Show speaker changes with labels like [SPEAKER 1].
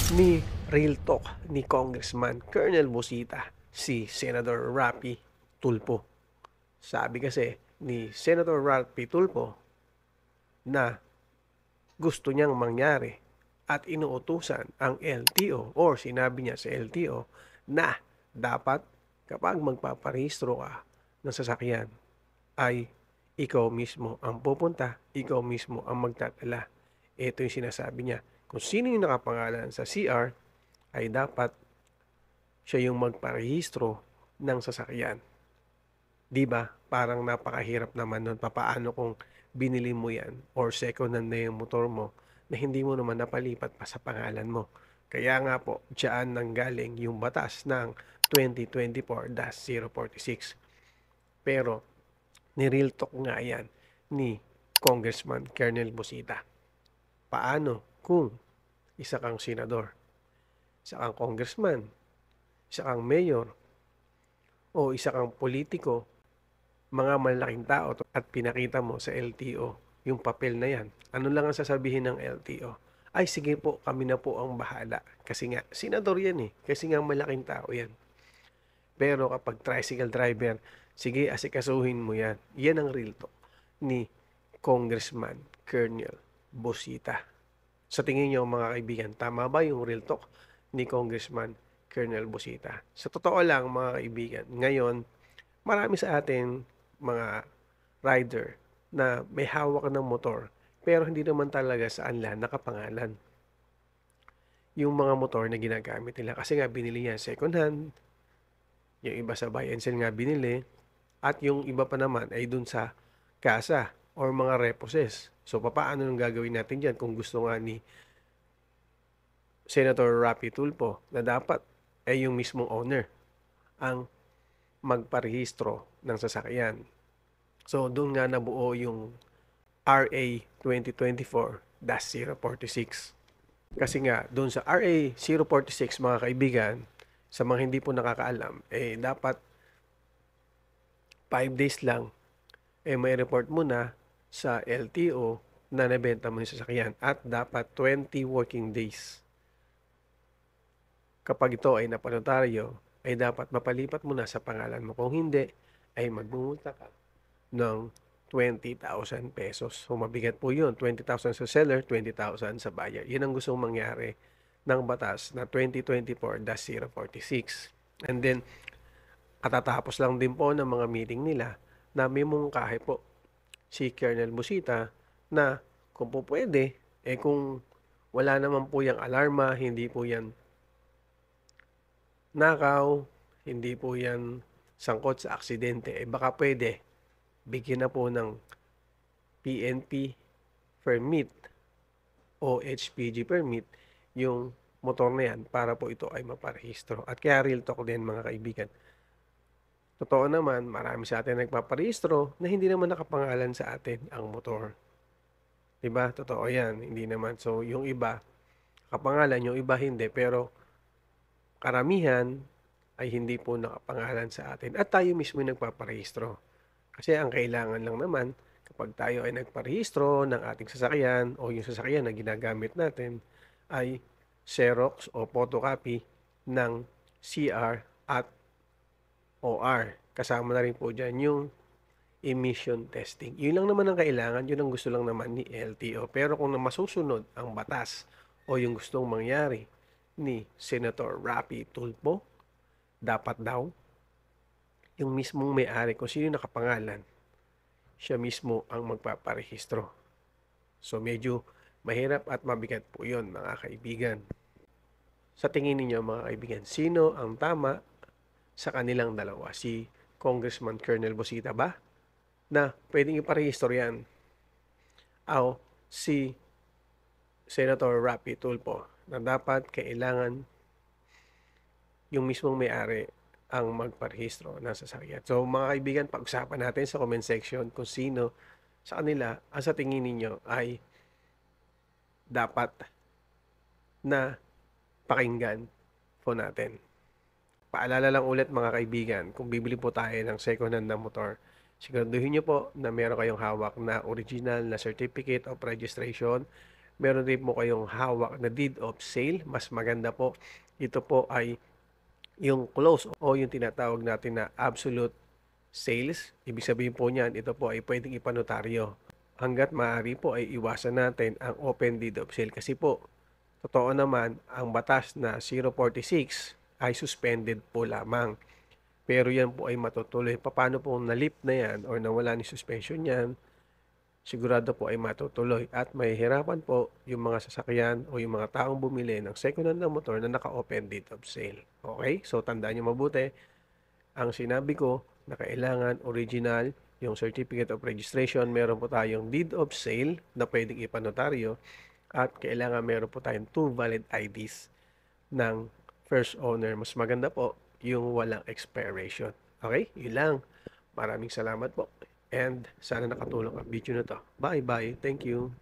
[SPEAKER 1] ni Real Talk ni Congressman Colonel Busita, si Senator Rapi Tulfo. Sabi kasi ni Senator Rapi Tulfo na gusto niyang mangyari at inuutusan ang LTO or sinabi niya sa LTO na dapat kapag magpaparehistro ka ng sasakyan ay ikaw mismo ang pupunta, ikaw mismo ang magdadala. Ito yung sinasabi niya. Kung sino yung nakapangalan sa CR ay dapat siya yung magparehistro ng sasakyan. 'Di ba? Parang napakahirap naman nun. Papaano kung binili mo yan or second hand na yung motor mo na hindi mo naman napalipat pa sa pangalan mo. Kaya nga po, diyan nanggaling yung batas ng 2024-046. Pero, ni-real talk nga yan ni Congressman Colonel Busita. Paano kung isa kang senador, isa kang congressman, isa kang mayor, o isa kang politiko, mga malaking tao at pinakita mo sa LTO yung papel na yan, ano lang ang sasabihin ng LTO? Ay sige po, kami na po ang bahala. Kasi nga, senador yan eh. Kasi nga malaking tao yan. Pero kapag tricycle driver, sige asikasuhin mo yan. Yan ang real talk ni Congressman Colonel Busita. Sa tingin niyo mga kaibigan, tama ba yung real talk ni Congressman Colonel Busita? Sa totoo lang mga kaibigan, ngayon, marami sa atin mga rider na may hawak ng motor pero hindi naman talaga saan lang nakapangalan yung mga motor na ginagamit nila kasi nga binili niya second hand, yung iba sa buy and sell nga binili, at yung iba pa naman ay dun sa kasa or mga reposes. So, paano nung gagawin natin dyan kung gusto nga ni Senator Rapi Tulfo na dapat ay yung mismong owner ang magparehistro ng sasakyan. So, doon nga nabuo yung RA 2024-046. Kasi nga, doon sa RA 046, mga kaibigan, sa mga hindi po nakakaalam, dapat 5 days lang, may report mo na sa LTO na nabenta mo yung sasakyan at dapat 20 working days. Kapag ito ay napanotaryo, ay dapat mapalipat mo na sa pangalan mo. Kung hindi, ay magmumulta ka ng 20,000 pesos. So, mabigat po yun. 20,000 sa seller, 20,000 sa buyer. Yun ang gustong mangyari ng batas na 2024-046. And then, katatapos lang din po ng mga meeting nila na may mungkahi po si Colonel Busita na kung po pwede, kung wala naman po yung alarma, hindi po yan nakaw, hindi po yan sangkot sa aksidente, baka pwede bigyan na po ng PNP permit o HPG permit yung motor na yan para po ito ay maparehistro. At kaya real talk din mga kaibigan. Totoo naman, marami sa atin nagpaparehistro na hindi naman nakapangalan sa atin ang motor. Diba? Totoo yan. Hindi naman. So, yung iba, kapangalan, yung iba hindi. Pero, karamihan ay hindi po nakapangalan sa atin. At tayo mismo nagpaparehistro. Kasi ang kailangan lang naman, kapag tayo ay nagparehistro ng ating sasakyan o yung sasakyan na ginagamit natin, ay Xerox o photocopy ng CR at OR. Kasama na rin po dyan yung emission testing. Yun lang naman ang kailangan, yun ang gusto lang naman ni LTO. Pero kung na masusunod ang batas o yung gustong mangyari ni Senator Rapi Tulfo, dapat daw yung mismong may-ari kung sino nakapangalan, siya mismo ang magpaparehistro. So medyo mahirap at mabigat po yun mga kaibigan. Sa tingin ninyo mga kaibigan, sino ang tama sa kanilang dalawa? Si Congressman Colonel Busita ba na pwedeng iparehistro yan? O si Senator Rapi Tulfo na dapat kailangan yung mismong may-ari ang magparehistro ng sasakyan. So mga kaibigan, pag-usapan natin sa comment section kung sino sa kanila ang sa tingin ninyo ay dapat na pakinggan po natin. Paalala lang ulit mga kaibigan, kung bibili po tayo ng second hand na motor, siguraduhin nyo po na meron kayong hawak na original na certificate of registration meron din po kayong hawak na deed of sale. Mas maganda po, ito po ay yung close o yung tinatawag natin na absolute sales. Ibig sabihin po niyan, ito po ay pwedeng ipanotaryo. Hanggat maaari po ay iwasan natin ang open deed of sale kasi po, totoo naman, ang batas na 046 ay suspended po lamang. Pero yan po ay matutuloy. Paano po nalip na yan or nawala ni suspension yan, sigurado po ay matutuloy at mahihirapan po yung mga sasakyan o yung mga taong bumili ng second-hand na motor na naka-open date of sale. Okay? So, tandaan nyo mabuti. Ang sinabi ko na kailangan original, yung certificate of registration, meron po tayong deed of sale na pwedeng ipanotaryo at kailangan meron po tayong 2 valid IDs ng first owner. Mas maganda po yung walang expiration. Okay? Yun lang. Maraming salamat po. And sana nakatulong ang video na to. Bye-bye. Thank you.